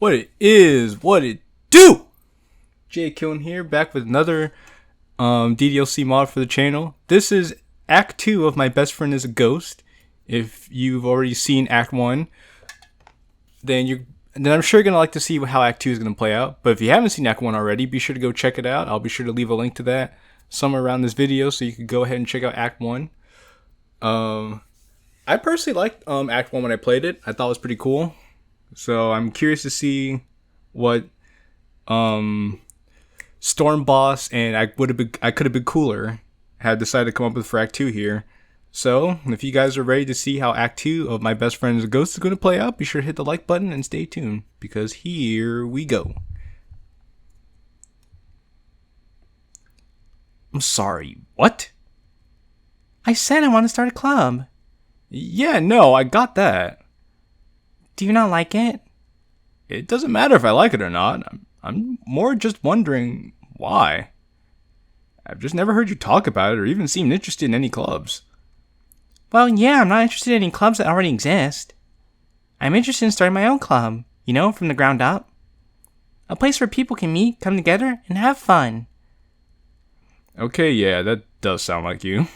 What it is, what it do? Qilin here, back with another DDLC mod for the channel. This is Act 2 of My Best Friend is a Ghost. If you've already seen Act 1, then I'm sure you're going to like to see how Act 2 is going to play out. But if you haven't seen Act 1 already, be sure to go check it out. I'll be sure to leave a link to that somewhere around this video so you can go ahead and check out Act 1. I personally liked Act 1 when I played it. I thought it was pretty cool. So I'm curious to see what Storm Boss and I could have been cooler had decided to come up with for Act 2 here. So if you guys are ready to see how Act 2 of My Best Friend is a Ghost is going to play out, be sure to hit the like button and stay tuned, because here we go. I'm sorry, what? I said I want to start a club. Yeah, no, I got that. Do you not like it? It doesn't matter if I like it or not. I'm more just wondering why. I've just never heard you talk about it or even seemed interested in any clubs. Well, yeah, I'm not interested in any clubs that already exist. I'm interested in starting my own club, from the ground up. A place where people can meet, come together, and have fun. Okay, yeah, that does sound like you.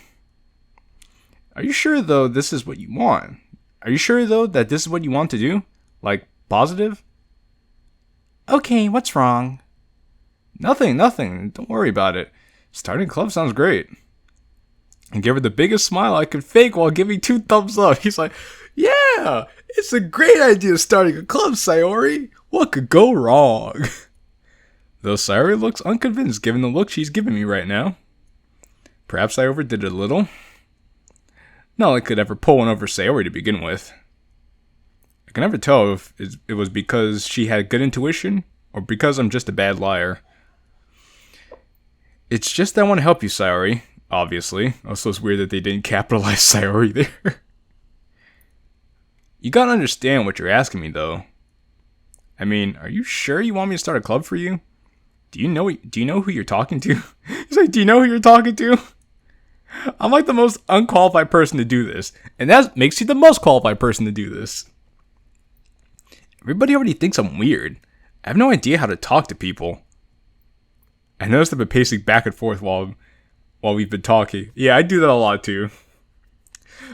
Are you sure, though, this is what you want? Are you sure, though, that this is what you want to do? Like, positive? Okay, what's wrong? Nothing. Don't worry about it. Starting a club sounds great. And give her the biggest smile I could fake while giving 2 thumbs up. He's like, yeah, it's a great idea starting a club, Sayori. What could go wrong? Though Sayori looks unconvinced given the look she's giving me right now. Perhaps I overdid it a little. Not like I could ever pull one over Sayori to begin with. I can never tell if it was because she had good intuition or because I'm just a bad liar. It's just that I want to help you, Sayori, obviously. Also, it's weird that they didn't capitalize Sayori there. You gotta understand what you're asking me, though. I mean, are you sure you want me to start a club for you? Do you know who you're talking to? He's like, do you know who you're talking to? I'm like the most unqualified person to do this, and that makes you the most qualified person to do this. Everybody already thinks I'm weird. I have no idea how to talk to people. I noticed I've been pacing back and forth while we've been talking. Yeah, I do that a lot too.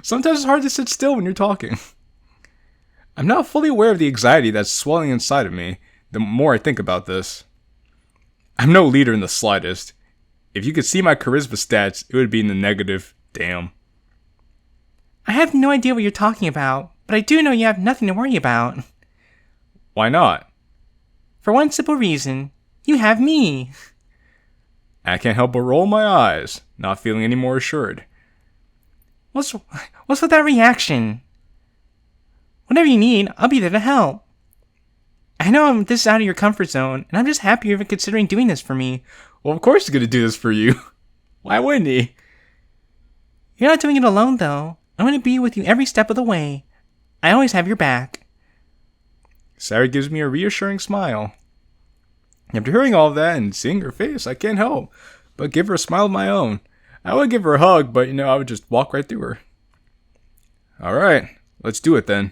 Sometimes it's hard to sit still when you're talking. I'm now fully aware of the anxiety that's swelling inside of me the more I think about this. I'm no leader in the slightest. If you could see my charisma stats, it would be in the negative. Damn. I have no idea what you're talking about, but I do know you have nothing to worry about. Why not? For one simple reason. You have me. I can't help but roll my eyes, not feeling any more assured. What's with that reaction? Whatever you need, I'll be there to help. I know this is out of your comfort zone, and I'm just happy you're even considering doing this for me. Well, of course he's going to do this for you. Why wouldn't he? You're not doing it alone, though. I'm going to be with you every step of the way. I always have your back. Sayori gives me a reassuring smile. After hearing all of that and seeing her face, I can't help but give her a smile of my own. I would give her a hug, but I would just walk right through her. Alright, let's do it then.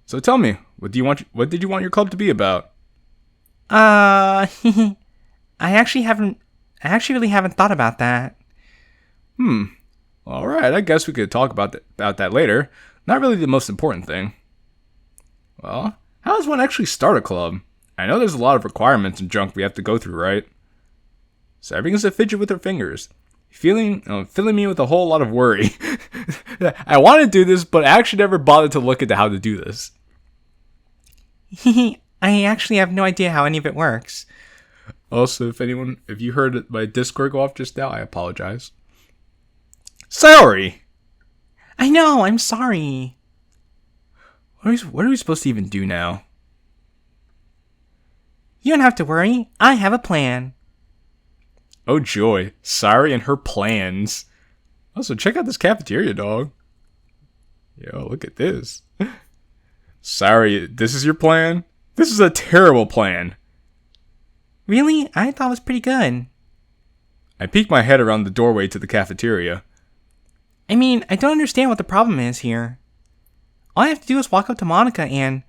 So tell me, what did you want your club to be about? I actually really haven't thought about that. Alright, I guess we could talk about that later. Not really the most important thing. Well, how does one actually start a club? I know there's a lot of requirements and junk we have to go through, right? Sayori begins to fidget with her fingers, filling me with a whole lot of worry. I want to do this, but I actually never bothered to look into how to do this. I actually have no idea how any of it works. Also, if you heard my Discord go off just now, I apologize. Sayori! I know, I'm sorry. What are we supposed to even do now? You don't have to worry. I have a plan. Oh joy, Sayori and her plans. Also, check out this cafeteria, dog. Yo, look at this. Sayori, this is your plan? This is a terrible plan. Really? I thought it was pretty good. I peek my head around the doorway to the cafeteria. I mean, I don't understand what the problem is here. All I have to do is walk up to Monika and...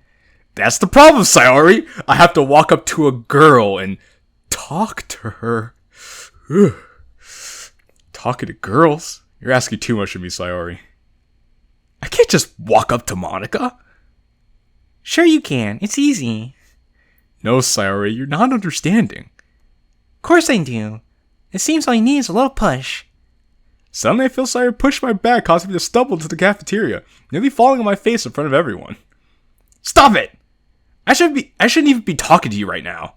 That's the problem, Sayori. I have to walk up to a girl and talk to her. Ugh. Talking to girls? You're asking too much of me, Sayori. I can't just walk up to Monika. Sure you can. It's easy. No, Sayori, you're not understanding. Of course I do. It seems all you need is a little push. Suddenly I feel Sayori pushed my back, causing me to stumble to the cafeteria, nearly falling on my face in front of everyone. Stop it! I shouldn't even be talking to you right now.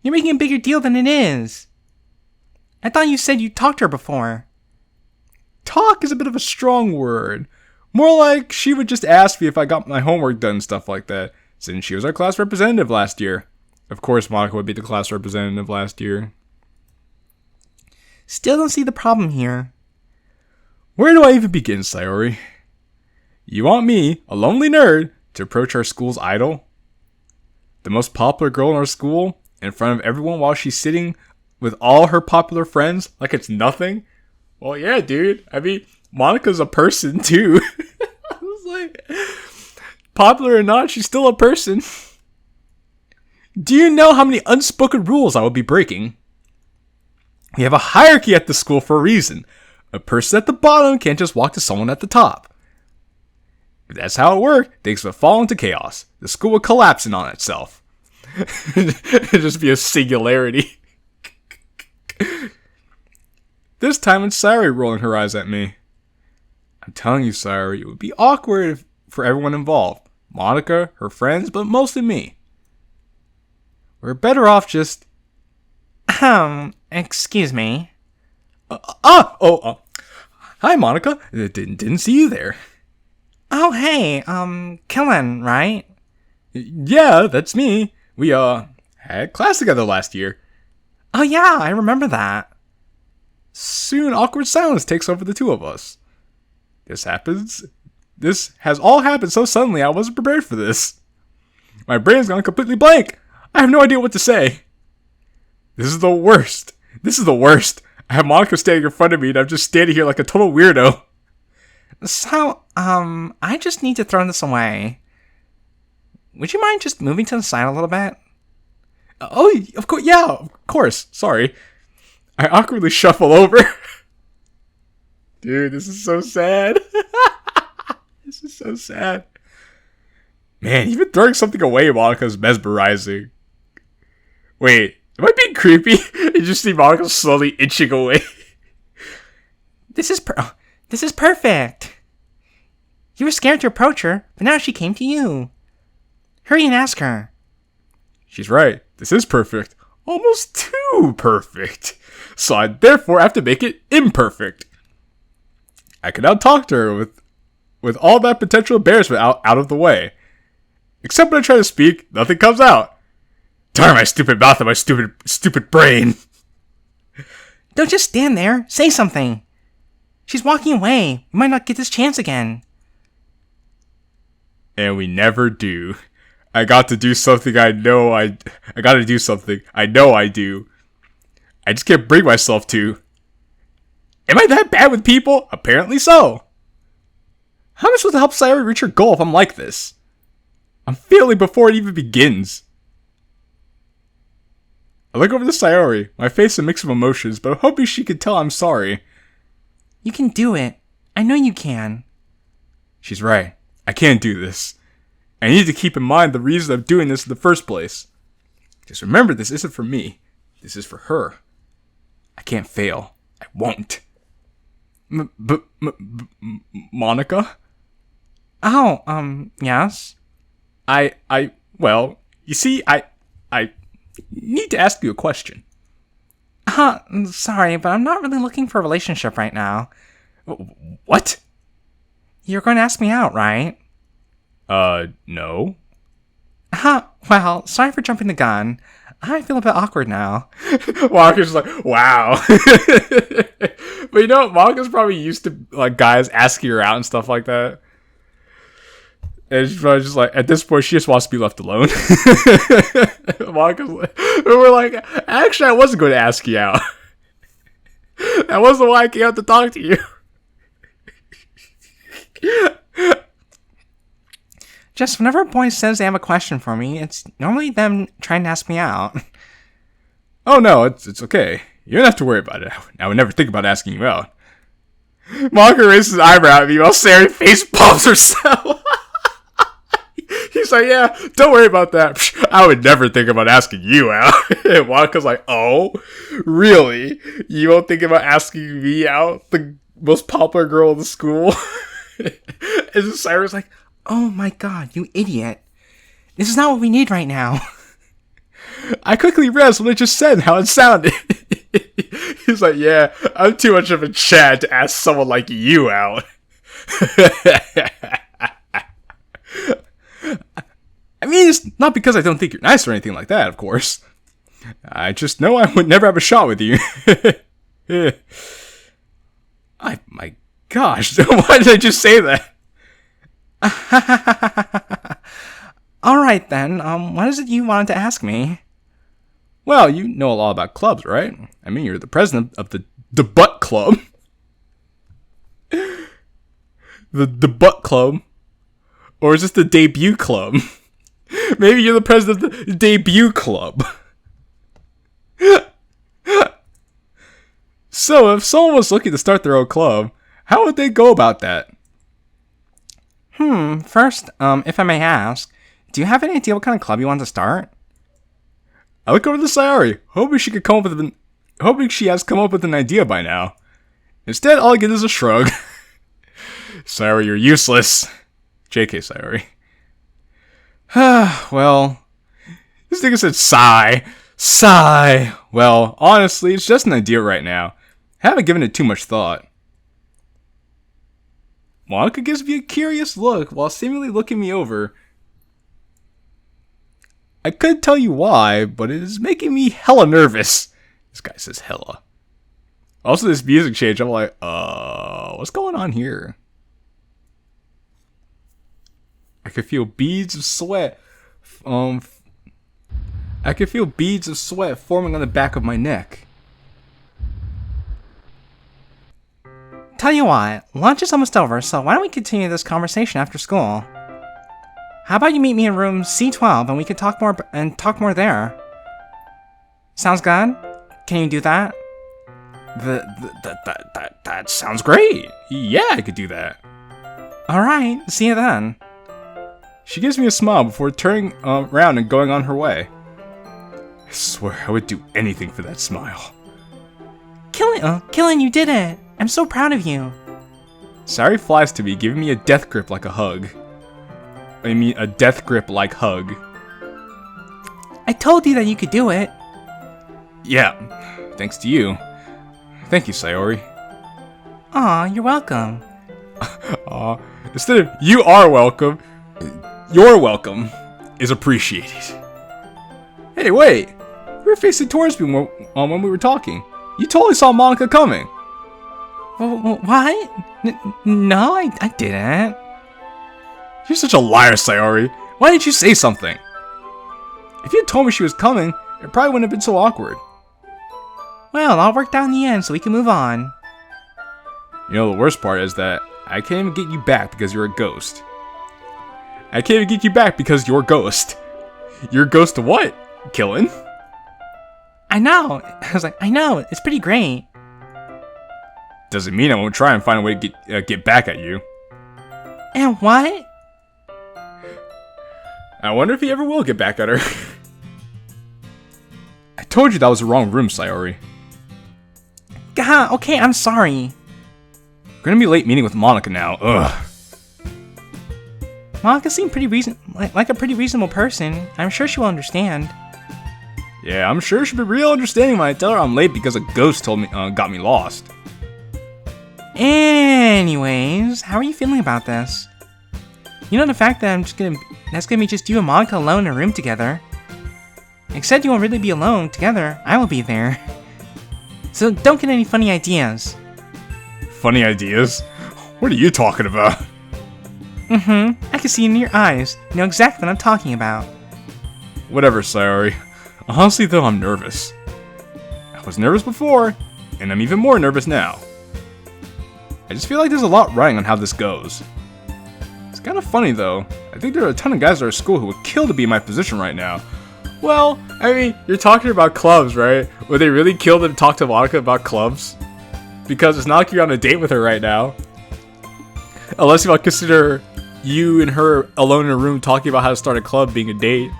You're making a bigger deal than it is. I thought you said you talked to her before. Talk is a bit of a strong word. More like she would just ask me if I got my homework done and stuff like that, since she was our class representative last year. Of course, Monika would be the class representative last year. Still don't see the problem here. Where do I even begin, Sayori? You want me, a lonely nerd, to approach our school's idol? The most popular girl in our school, in front of everyone while she's sitting with all her popular friends like it's nothing? Well, yeah, dude. I mean, Monika's a person, too. I was like, popular or not, she's still a person. Do you know how many unspoken rules I would be breaking? We have a hierarchy at the school for a reason. A person at the bottom can't just walk to someone at the top. If that's how it worked, things would fall into chaos. The school would collapse in on itself. It'd just be a singularity. This time it's Sayori rolling her eyes at me. I'm telling you, Sayori, it would be awkward for everyone involved. Monika, her friends, but mostly me. We're better off just... Excuse me. Hi, Monika. Didn't see you there. Oh, hey, Qilin, right? Yeah, that's me. We, had class together last year. Oh, yeah, I remember that. Soon, awkward silence takes over the two of us. This has all happened so suddenly I wasn't prepared for this. My brain's gone completely blank. I have no idea what to say. This is the worst. I have Monika standing in front of me and I'm just standing here like a total weirdo. So, I just need to throw this away. Would you mind just moving to the side a little bit? Oh, of course, yeah, of course. Sorry. I awkwardly shuffle over. Dude, this is so sad. This is so sad. Man, even throwing something away, Monika, is mesmerizing. Wait, am I being creepy? You just see Monika slowly inching away. This is perfect. You were scared to approach her, but now she came to you. Hurry and ask her. She's right. This is perfect. Almost too perfect. So I therefore have to make it imperfect. I can now talk to her with all that potential embarrassment out of the way. Except when I try to speak, nothing comes out. Darn my stupid mouth and my stupid brain. Don't just stand there. Say something. She's walking away. We might not get this chance again. And we never do. I got to do something I gotta do something I know I do. I just can't bring myself to. Am I that bad with people? Apparently so. How am I supposed to help Sayori reach her goal if I'm like this? I'm failing before it even begins. I look over to Sayori, my face a mix of emotions, but I'm hoping she can tell I'm sorry. You can do it. I know you can. She's right. I can't do this. I need to keep in mind the reason I'm doing this in the first place. Just remember, this isn't for me. This is for her. I can't fail. I won't. Monika? Oh, yes? Well, you see, I need to ask you a question. Sorry, but I'm not really looking for a relationship right now. What? You're going to ask me out, right? No. Well, sorry for jumping the gun. I feel a bit awkward now. Monika's like, wow. But you know, Monika's probably used to, like, guys asking her out and stuff like that. And she's probably just like, at this point, she just wants to be left alone. Monika's like, we're like, actually, I wasn't going to ask you out. That wasn't why I came out to talk to you. Just whenever a boy says they have a question for me, it's normally them trying to ask me out. Oh no, it's okay. You don't have to worry about it. I would never think about asking you out. Monika raises his eyebrow at me while Sayori face palms herself. He's like, yeah, don't worry about that. I would never think about asking you out. And Monika's like, oh, really? You won't think about asking me out? The most popular girl in the school? And then Sayori's like, Oh my god, you idiot. This is not what we need right now. I quickly realized what I just said and how it sounded. He's like, yeah, I'm too much of a Chad to ask someone like you out. I mean, it's not because I don't think you're nice or anything like that, of course. I just know I would never have a shot with you. My gosh, why did I just say that? Alright then, what is it you wanted to ask me? Well, you know a lot about clubs, right? I mean, you're the president of the Butt Club. the Butt Club. Or is this the Debut Club? Maybe you're the president of the Debut Club. So, if someone was looking to start their own club, how would they go about that? First, if I may ask, do you have any idea what kind of club you want to start? I look over to Sayori, hoping she has come up with an idea by now. Instead, all I get is a shrug. Sayori, you're useless. JK, Sayori. Well, this nigga said sigh. Well, honestly, it's just an idea right now. I haven't given it too much thought. Monika gives me a curious look while seemingly looking me over. I couldn't tell you why, but it is making me hella nervous. This guy says hella. Also, this music change, I'm like, what's going on here? I could feel beads of sweat. I could feel beads of sweat forming on the back of my neck. Tell you what, lunch is almost over, so why don't we continue this conversation after school? How about you meet me in room C12 and we can talk more there? Sounds good? Can you do that? That sounds great. Yeah, I could do that. Alright, see you then. She gives me a smile before turning around and going on her way. I swear I would do anything for that smile. Qilin, you did it! I'm so proud of you. Sayori flies to me, giving me a death grip like a hug. I mean, a death grip like hug. I told you that you could do it. Yeah, thanks to you. Thank you, Sayori. Aw, you're welcome. Instead of you are welcome, your welcome is appreciated. Hey, wait! You were facing towards me when we were talking. You totally saw Monika coming. What? No, I didn't. You're such a liar, Sayori. Why didn't you say something? If you had told me she was coming, it probably wouldn't have been so awkward. Well, it all worked out in the end, so we can move on. You know, the worst part is that I can't even get you back because you're a ghost. I can't even get you back because you're a ghost. You're a ghost to what, Qilin? I know. I was like, I know. It's pretty great. Doesn't mean I won't try and find a way to get back at you. And what? I wonder if he ever will get back at her. I told you that was the wrong room, Sayori. God, okay, I'm sorry. We're gonna be late meeting with Monika now. Ugh. Monika seemed like a pretty reasonable person. I'm sure she will understand. Yeah, I'm sure she'll be real understanding when I tell her I'm late because a ghost got me lost. Anyways, how are you feeling about this? You know, the fact that that's gonna be just you and Monika alone in a room together. Except you won't really be alone together. I will be there. So don't get any funny ideas. Funny ideas? What are you talking about? I can see it in your eyes. You know exactly what I'm talking about. Whatever, Sayori. Honestly, though, I'm nervous. I was nervous before, and I'm even more nervous now. I just feel like there's a lot riding on how this goes. It's kind of funny though. I think there are a ton of guys at our school who would kill to be in my position right now. Well, I mean, you're talking about clubs, right? Would they really kill to talk to Monika about clubs? Because it's not like you're on a date with her right now. Unless you might consider you and her alone in a room talking about how to start a club being a date.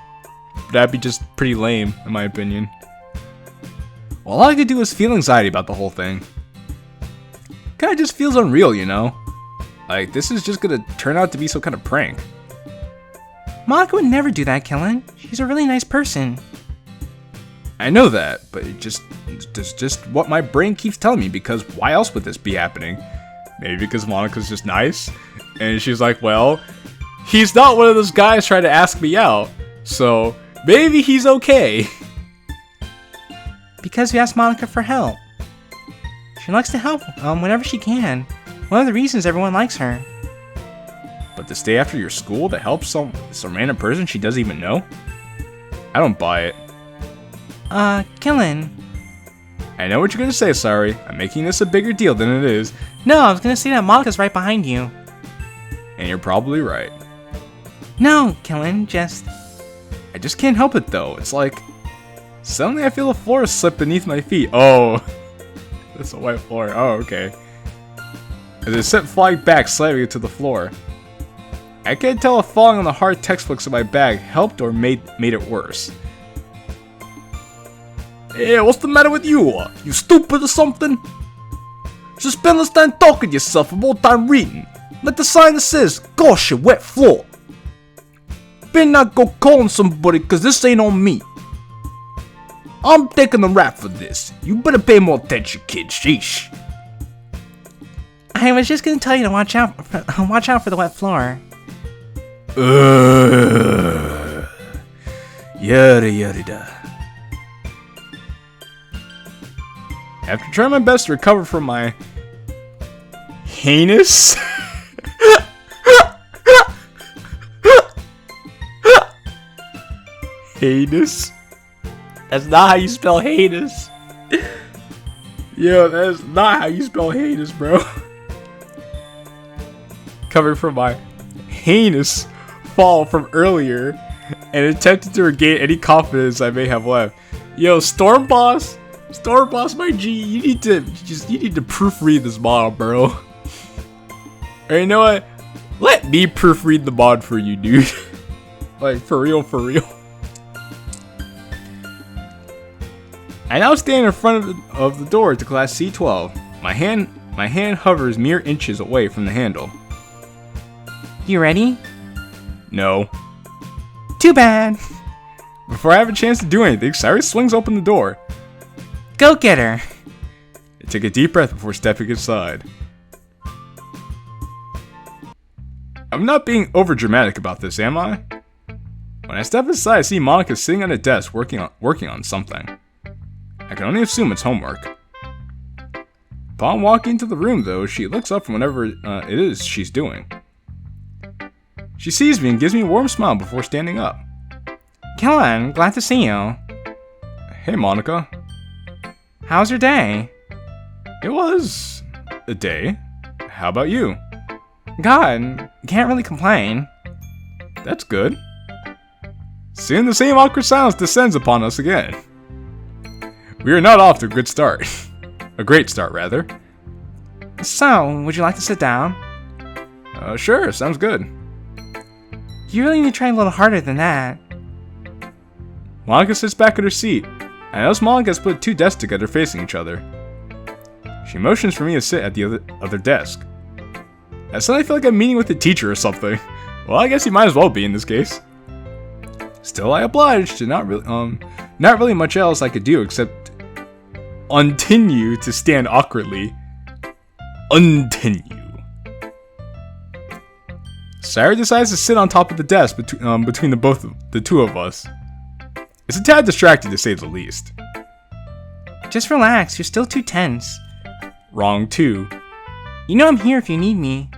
That'd be just pretty lame, in my opinion. Well, all I could do was feel anxiety about the whole thing. Kinda just feels unreal, you know? Like, this is just gonna turn out to be some kind of prank. Monika would never do that, Qilin. She's a really nice person. I know that, but it's just what my brain keeps telling me, because why else would this be happening? Maybe because Monika's just nice, and she's like, well, he's not one of those guys trying to ask me out, so maybe he's okay. Because you asked Monika for help. She likes to help whenever she can. One of the reasons everyone likes her. But to stay after your school to help some random person she doesn't even know? I don't buy it. Qilin. I know what you're gonna say, Sayori. I'm making this a bigger deal than it is. No, I was gonna say that Monika's right behind you. And you're probably right. No, Qilin, I just can't help it though. It's like, suddenly I feel the floor slip beneath my feet. Oh, that's a white floor. Oh, okay. As it sent flying back slightly to the floor. I can't tell if falling on the hard textbooks in my bag helped or made it worse. Hey, what's the matter with you? You stupid or something? Just spend less time talking to yourself and more time reading. Like the sign that says, gosh, you wet floor. Better not go calling somebody, cause this ain't on me. I'm taking the rap for this. You better pay more attention, kid. Sheesh. I was just gonna tell you to watch out for the wet floor. Yada yada da. After trying my best to recover from my heinous heinous? That's not how you spell heinous. Yo, that's not how you spell heinous, bro. Covered from my heinous fall from earlier and attempted to regain any confidence I may have left. Yo, Storm Boss, my G, you need to proofread this mod, bro. Or you know what? Let me proofread the mod for you, dude. Like, for real, for real. I now stand in front of the door to class C12. My hand hovers mere inches away from the handle. You ready? No. Too bad. Before I have a chance to do anything, Sayori swings open the door. Go get her. I take a deep breath before stepping inside. I'm not being over-dramatic about this, am I? When I step inside, I see Monika sitting at a desk working on something. I can only assume it's homework. Upon walking into the room, though, she looks up from whatever it is she's doing. She sees me and gives me a warm smile before standing up. Qilin, glad to see you. Hey, Monika. How's your day? It was a day. How about you? God, can't really complain. That's good. Soon the same awkward silence descends upon us again. We are not off to a good start. A great start, rather. So, would you like to sit down? Sure, sounds good. You really need to try a little harder than that. Monika sits back at her seat. I notice Monika has put two desks together facing each other. She motions for me to sit at the other desk. I suddenly feel like I'm meeting with a teacher or something. Well, I guess you might as well be in this case. Still, I obliged to not really much else I could do except continue to stand awkwardly. Continue. Sayori decides to sit on top of the desk between the two of us. It's a tad distracting to say the least. Just relax, you're still too tense. Wrong too. You know I'm here if you need me.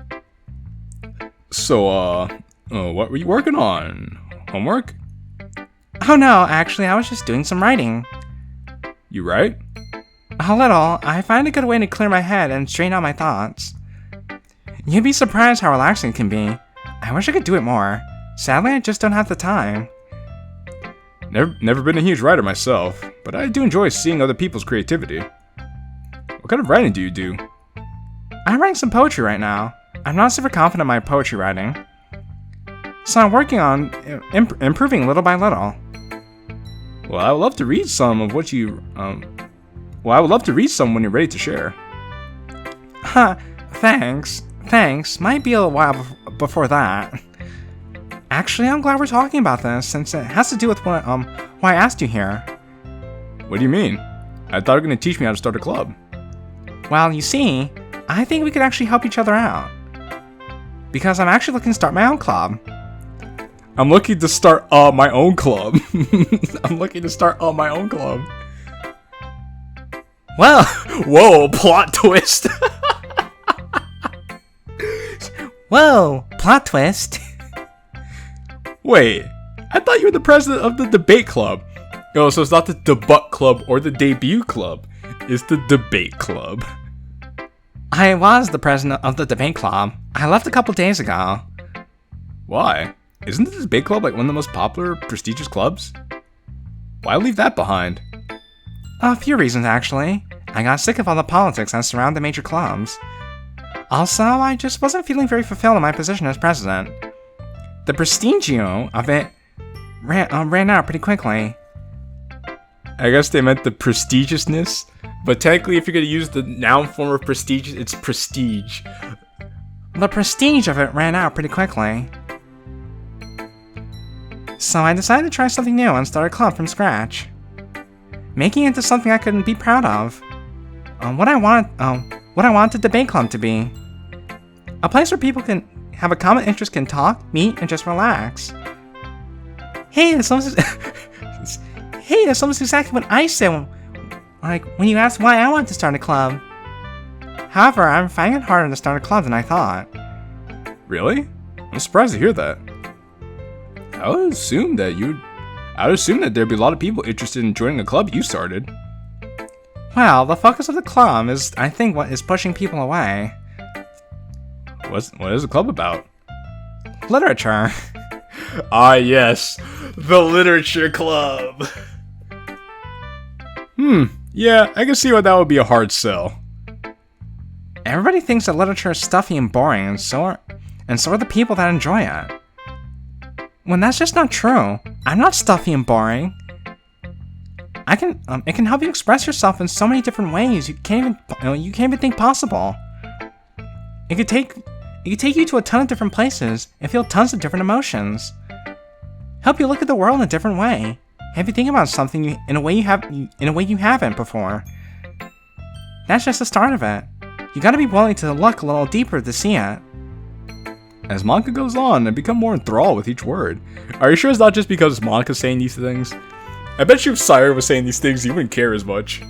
So, what were you working on? Homework? Oh no, actually I was just doing some writing. You write? A little. I find a good way to clear my head and straighten out my thoughts. You'd be surprised how relaxing it can be. I I wish I could do it more. Sadly, I just don't have the time. Never been a huge writer myself, but I do enjoy seeing other people's creativity. What kind of writing do you do? I'm writing some poetry right now. I'm not super confident in my poetry writing, so I'm working on improving little by little. Well, I would love to read some of what you, I would love to read some when you're ready to share. Huh, thanks. Might be a little while before that. Actually, I'm glad we're talking about this, since it has to do with why I asked you here. What do you mean? I thought you were going to teach me how to start a club. Well, you see, I think we could actually help each other out. Because I'm actually looking to start my own club. I'm looking to start my own club. I'm looking to start my own club. Well, whoa, plot twist. Whoa, plot twist. Wait, I thought you were the president of the debate club. Oh, so it's not the debut club or the debut club. It's the debate club. I was the president of the debate club. I left a couple days ago. Why? Isn't the debate club like one of the most popular, prestigious clubs? Why leave that behind? A few reasons, actually. I got sick of all the politics that surround the major clubs. Also, I just wasn't feeling very fulfilled in my position as president. The prestigio of it ran out pretty quickly. I guess they meant the prestigiousness, but technically if you're going to use the noun form of prestige, it's prestige. The prestige of it ran out pretty quickly. So I decided to try something new and start a club from scratch. Making it into something I could be proud of. What I want the debate club to be. A place where people can have a common interest, can talk, meet, and just relax. Hey, that's almost exactly what I said when you asked why I wanted to start a club. However, I'm finding it harder to start a club than I thought. Really? I'm surprised to hear that. I would assume that there'd be a lot of people interested in joining a club you started. Well, the focus of the club is, I think, what is pushing people away. What is the club about? Literature. Ah, yes. The literature club. Yeah, I can see why that would be a hard sell. Everybody thinks that literature is stuffy and boring, and so are the people that enjoy it. When that's just not true. I'm not stuffy and boring. It can help you express yourself in so many different ways you can't even think possible. It could take you to a ton of different places and feel tons of different emotions. Help you look at the world in a different way. Have you think about something in a way you haven't before. That's just the start of it. You gotta be willing to look a little deeper to see it. As Monika goes on, I become more enthralled with each word. Are you sure it's not just because Monika's saying these things? I bet you if Sayori was saying these things, you wouldn't care as much.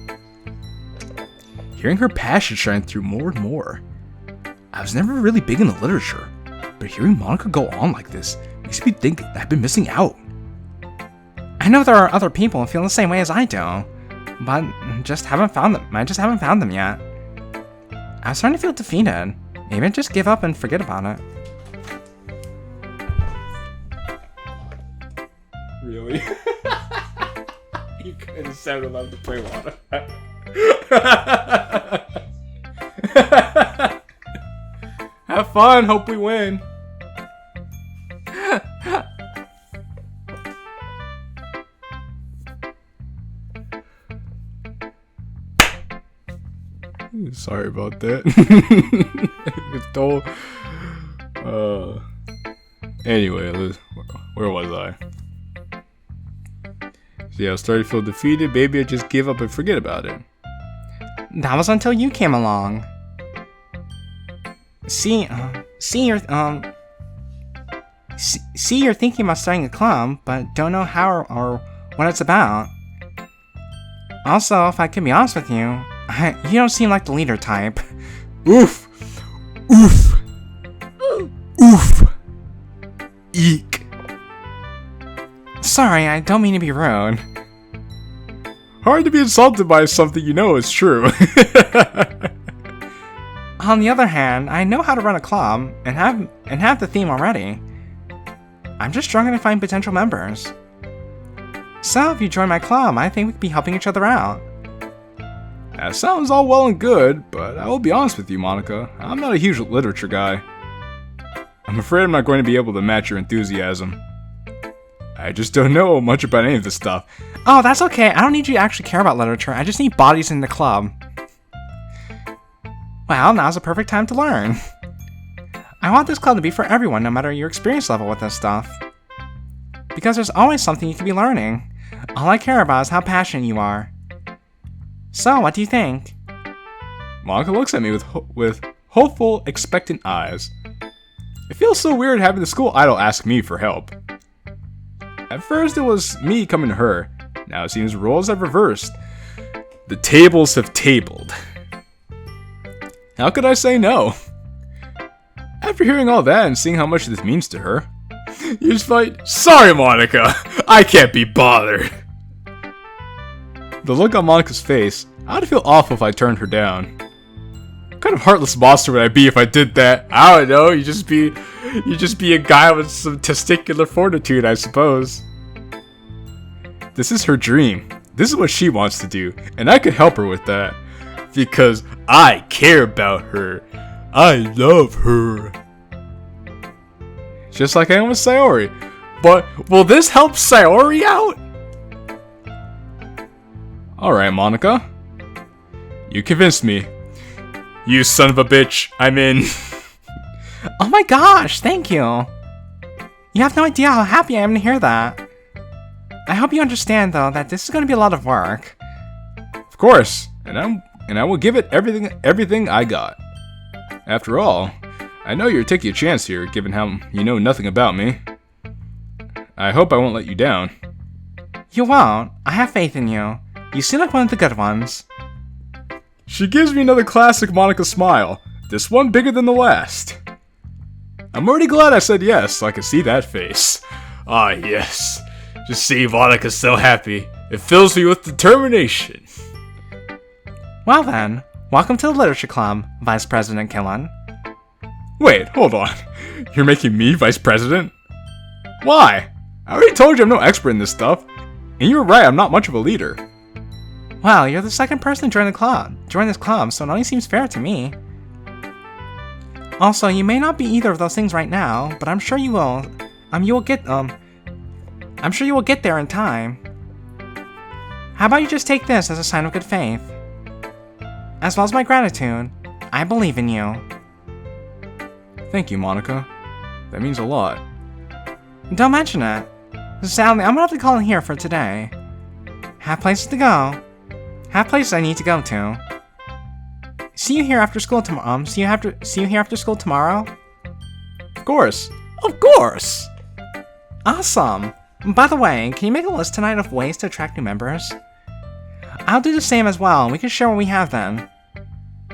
Hearing her passion shine through more and more. I was never really big into literature, but hearing Monika go on like this makes me think I've been missing out. I know there are other people who feel the same way as I do, but I just haven't found them yet. I'm starting to feel defeated. Maybe I just give up and forget about it. Really? You couldn't sound allowed to play water. Have fun, hope we win. Sorry about that. Anyway, where was I? So yeah, I started to feel defeated. Maybe I just give up and forget about it. That was until you came along. See, you're thinking about starting a club, but don't know how or what it's about. Also, if I can be honest with you, you don't seem like the leader type. Oof! Oof! Oof! Eek! Sorry, I don't mean to be rude. Hard to be insulted by something you know is true. On the other hand, I know how to run a club and have the theme already. I'm just struggling to find potential members. So, if you join my club, I think we could be helping each other out. That sounds all well and good, but I will be honest with you, Monika. I'm not a huge literature guy. I'm afraid I'm not going to be able to match your enthusiasm. I just don't know much about any of this stuff. Oh, that's okay. I don't need you to actually care about literature. I just need bodies in the club. Well, now's the perfect time to learn. I want this club to be for everyone, no matter your experience level with this stuff. Because there's always something you could be learning. All I care about is how passionate you are. So, what do you think? Monika looks at me with hopeful, expectant eyes. It feels so weird having the school idol ask me for help. At first it was me coming to her. Now it seems roles have reversed. The tables have tabled. How could I say no? After hearing all that and seeing how much this means to her, you just like, sorry Monika, I can't be bothered. The look on Monika's face, I'd feel awful if I turned her down. What kind of heartless monster would I be if I did that? I don't know, you just be a guy with some testicular fortitude, I suppose. This is her dream. This is what she wants to do, and I could help her with that. Because I care about her. I love her. Just like I am with Sayori. But will this help Sayori out? Alright, Monika. You convinced me. You son of a bitch, I'm in. Oh my gosh, thank you. You have no idea how happy I am to hear that. I hope you understand, though, that this is going to be a lot of work. Of course, and I will give it everything I got. After all, I know you're taking a chance here, given how you know nothing about me. I hope I won't let you down. You won't. I have faith in you. You seem like one of the good ones. She gives me another classic Monika smile. This one bigger than the last. I'm already glad I said yes, so I can see that face. Ah, yes. Just see Monika so happy. It fills me with determination. Well then, welcome to the Literature Club, Vice President Qilin. Wait, hold on. You're making me Vice President? Why? I already told you I'm no expert in this stuff. And you were right, I'm not much of a leader. Well, you're the second person to join this club, so it only seems fair to me. Also, you may not be either of those things right now, but I'm sure you will. I'm sure you will get there in time. How about you just take this as a sign of good faith? As well as my gratitude, I believe in you. Thank you, Monika. That means a lot. Don't mention it. Sadly, I'm gonna have to call it here for today. Have places to go. Have places I need to go to. See you here after school tomorrow. See you here after school tomorrow. Of course. Of course. Awesome. By the way, can you make a list tonight of ways to attract new members? I'll do the same as well, and we can share what we have then.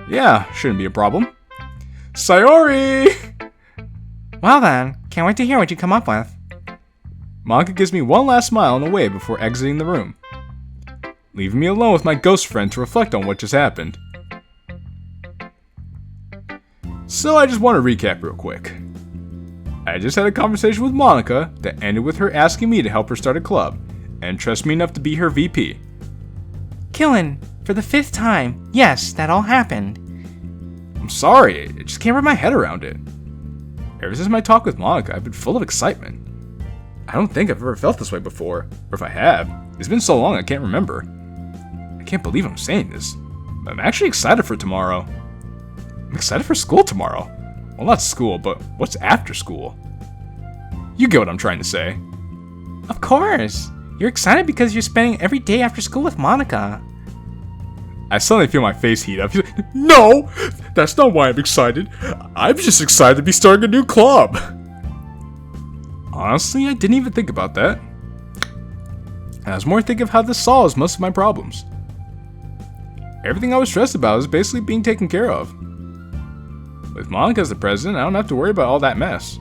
Yeah, shouldn't be a problem. Sayori! Well then, can't wait to hear what you come up with. Monika gives me one last smile and a wave before exiting the room, leaving me alone with my ghost friend to reflect on what just happened. So I just want to recap real quick. I just had a conversation with Monika that ended with her asking me to help her start a club, and trust me enough to be her VP. Qilin, for the 5th time, yes, that all happened. I'm sorry, I just can't wrap my head around it. Ever since my talk with Monika, I've been full of excitement. I don't think I've ever felt this way before, or if I have, it's been so long I can't remember. I can't believe I'm saying this, but I'm actually excited for tomorrow. I'm excited for school tomorrow. Well, not school, but what's after school? You get what I'm trying to say. Of course! You're excited because you're spending every day after school with Monika. I suddenly feel my face heat up. No! That's not why I'm excited. I'm just excited to be starting a new club. Honestly, I didn't even think about that. I was more thinking of how this solves most of my problems. Everything I was stressed about is basically being taken care of. With Monika as the president, I don't have to worry about all that mess.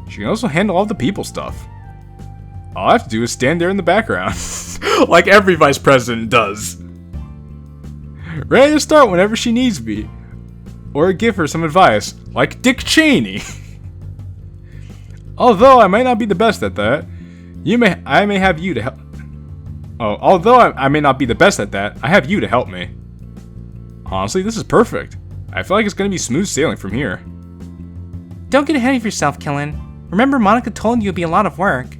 She can also handle all the people stuff. All I have to do is stand there in the background, like every vice president does. Ready to start whenever she needs me, or give her some advice, like Dick Cheney. Although I might not be the best at that, I may have you to help. Oh, although I may not be the best at that, I have you to help me. Honestly, this is perfect. I feel like it's gonna be smooth sailing from here. Don't get ahead of yourself, Qilin. Remember, Monika told you it'd be a lot of work.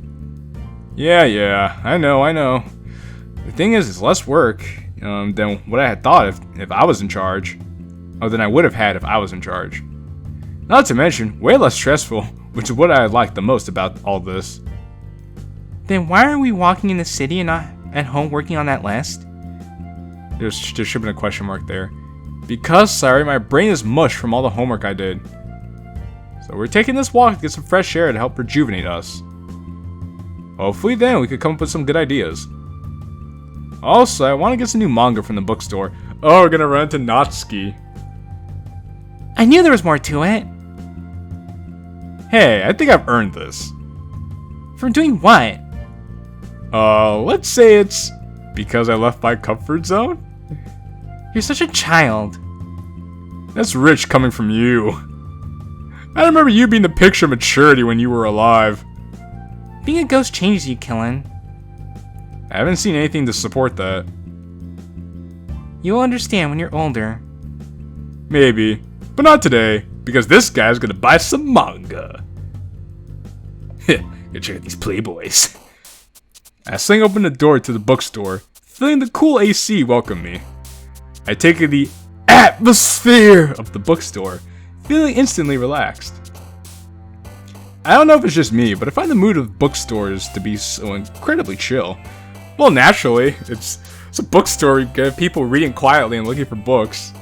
Yeah, I know. The thing is, it's less work than what I had thought if I was in charge. Or than I would have had if I was in charge. Not to mention, way less stressful, which is what I like the most about all this. Then why are we walking in the city and not at home working on that list? There should have been a question mark there. Because, sorry, my brain is mush from all the homework I did. So we're taking this walk to get some fresh air to help rejuvenate us. Hopefully then we could come up with some good ideas. Also, I want to get some new manga from the bookstore. Oh, we're gonna run into Natsuki. I knew there was more to it. Hey, I think I've earned this. From doing what? Let's say it's because I left my comfort zone? You're such a child. That's rich coming from you. I remember you being the picture of maturity when you were alive. Being a ghost changes you, Qilin. I haven't seen anything to support that. You'll understand when you're older. Maybe, but not today, because this guy's gonna buy some manga. Go check out these playboys. I sling open the door to the bookstore, feeling the cool AC welcome me. I take in the atmosphere of the bookstore, feeling instantly relaxed. I don't know if it's just me, but I find the mood of bookstores to be so incredibly chill. Well, naturally, it's a bookstore. You get people reading quietly and looking for books.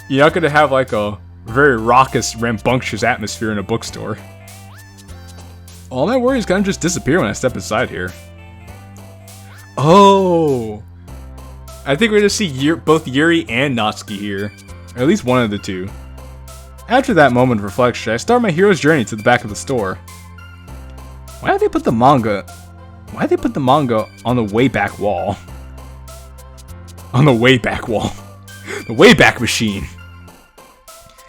You're not gonna have like a very raucous, rambunctious atmosphere in a bookstore. All my worries kind of just disappear when I step inside here. Oh, I think we're gonna see both Yuri and Natsuki here, or at least one of the two. After that moment of reflection, I start my hero's journey to the back of the store. Why did they put the manga on the way back wall? On the way back wall. The way back machine.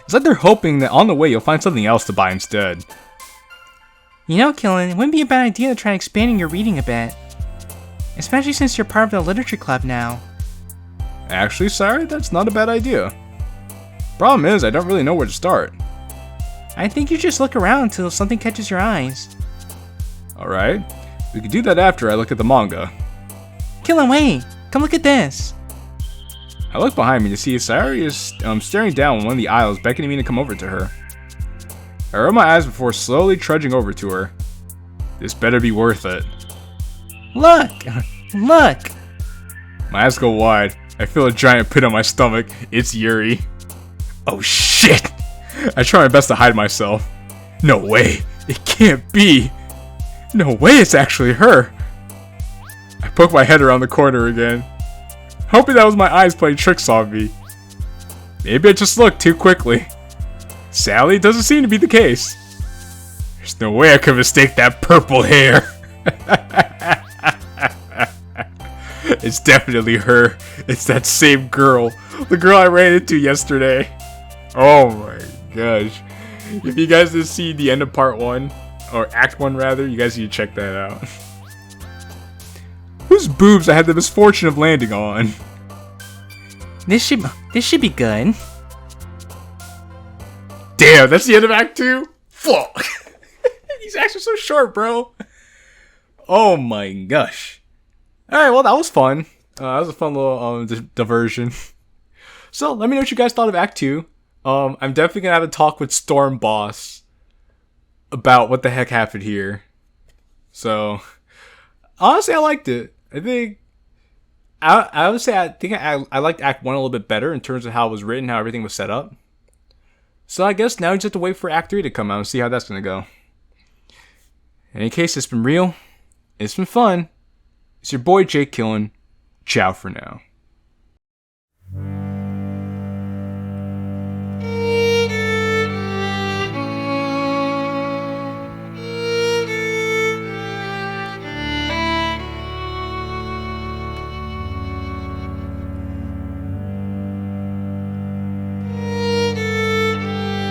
It's like they're hoping that on the way you'll find something else to buy instead. You know, Qilin, it wouldn't be a bad idea to try expanding your reading a bit. Especially since you're part of the literature club now. Actually, sorry, that's not a bad idea. Problem is, I don't really know where to start. I think you just look around until something catches your eyes. Alright, we can do that after I look at the manga. Qilin, wait! Come look at this! I look behind me to see Sayori is staring down one of the aisles, beckoning me to come over to her. I roll my eyes before slowly trudging over to her. This better be worth it. Look! Look! My eyes go wide. I feel a giant pit on my stomach. It's Yuri. Oh shit! I try my best to hide myself. No way! It can't be! No way it's actually her! I poke my head around the corner again, hoping that was my eyes playing tricks on me. Maybe I just looked too quickly. Sadly, it doesn't seem to be the case. There's no way I could mistake that purple hair. It's definitely her. It's that same girl. The girl I ran into yesterday. Oh my gosh. If you guys didn't see the end of part 1, or act 1 rather, you guys need to check that out. Whose boobs I had the misfortune of landing on? This should be good. Damn, that's the end of Act 2? Fuck! These acts are so short, bro. Oh my gosh. Alright, well, that was fun. That was a fun little diversion. So, let me know what you guys thought of Act 2. I'm definitely gonna have a talk with Storm Boss about what the heck happened here. So, honestly, I liked it. I think I would say I liked Act 1 a little bit better in terms of how it was written, how everything was set up. So I guess now we just have to wait for Act 3 to come out and see how that's gonna go. In any case, it's been real. It's been fun. It's your boy Jake Qilin. Ciao for now.